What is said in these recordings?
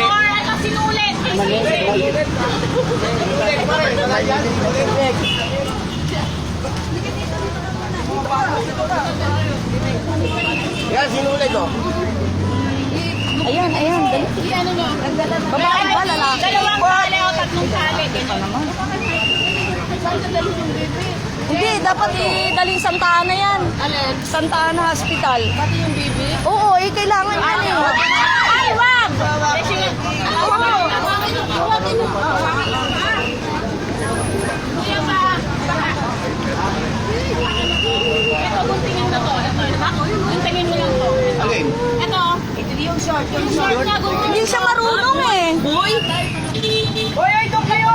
Or ano, sinulit. Yan, sinulit ko. Ayan, ayan. Ano nyo? Babae ba, lalaki? Dalawang tali o tatlong tali. Hindi, dapat i-daling Santa Ana yan. Alin? Santa Ana Hospital. Pati yung bibi? Oo, kailangan yan eh. Ay, wag! Kasi nga, Kuya ba? Ito, guntingin mo to. Guntingin mo lang to. Alin? Ito. Ito yung short. Yung short na guntingin. Hindi siya marunong eh.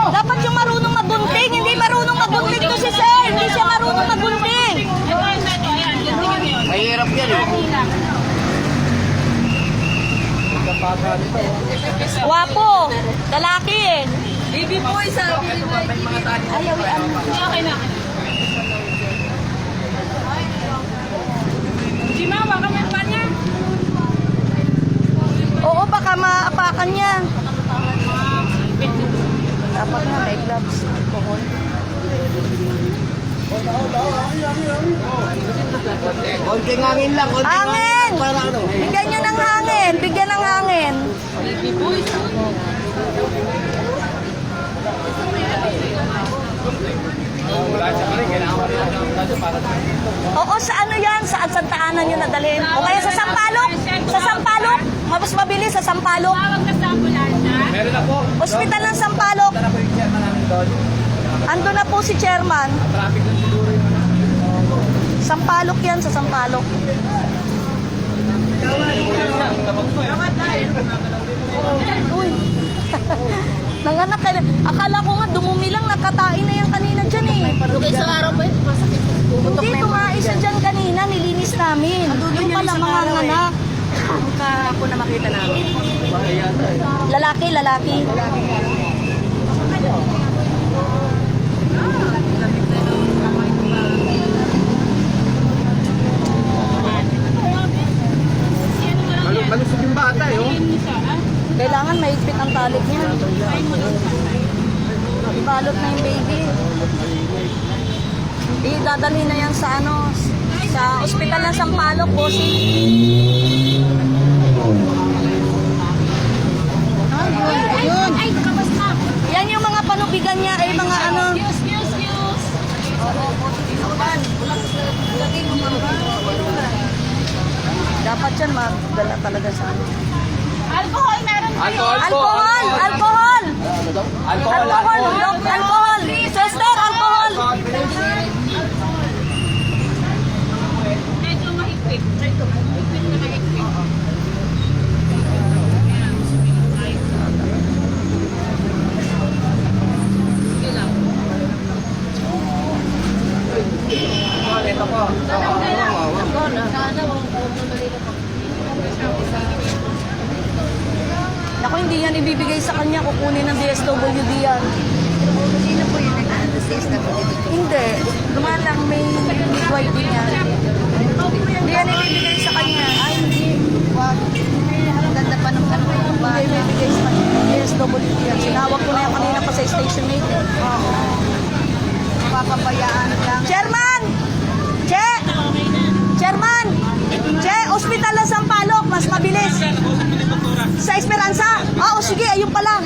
Dapat yung marunong magunting. Hindi marunong magunting to si sir. Hindi siya marunong magunting. Ito. Ayan, guntingin mo yun. Mahirap yan eh. Wapo. Lalaki eh. Baby boy, sabi ni Ayaw yan. Okay na. Jimawa ka niya pa niya. Oo, baka maapakan niya. Dapat nga may gloves. Alcohol. Konting hangin lang. Konting Hangin! Para ano? Bigyan niyo ng hangin. Bigyan ng hangin. Baby boy. Oo, sa ano yan? Saan Santa Ana niyo nadalhin? O kaya sa Sampaloc? Sa Sampaloc? Mas mabilis sa Sampaloc. Tawag ka sa ambulansya. Meron na po. Hospital ng Sampaloc. Tara po yung chairman namin doon. Ando na po si chairman. Traffic ng siguro yun. Sampaloc yan, sa Sampaloc. Uy. Nanganak ka na. Akala ko nga, dumumi lang, nakatain na yan kanina dyan eh. Isang araw pa ito. Hindi, tumae siya dyan kanina, nilinis namin. Yung pala mga anak. Kahapon na makita namin. Lalaki, lalaki. Malusog yung bata eh. Oh. Kailangan maigpit ang talik niya. Ibalot na yung baby. Dadalhin na yan sa ano, sa ospital ng Sampaloc, bossy. Ayun! Ay, nakabas na! Yan yung mga panubigan niya, ay mga ano. Fuse! Dapat yan magdala talaga sa ano. Alcohol, meron kayo! Alcohol! Alcohol! Alcohol! Dok, alcohol! Sister, alcohol! Medyo mahigpit. Mahigpit na mahigpit. Sige lang. Ito po. Naku, hindi yan ibibigay sa kanya, kukunin ng DSWD yan. Sino po yung nag-assist na po dito? Hindi. Dumaan lang, may midwife din yan. Hindi yan ibibigay sa kanya. Ay, hindi. Wag. Ang ganda pa ng ano yung Hindi bahay. ibibigay sa kanya. DSWD yan. Sinawag ko na yan kanina pa sa station mate. Papabayaan lang. Chairman! Che! Chairman! Che, ospital ng Sampaloc, mas mabilis. Sa Esperanza? Oo, sige, ayun pala.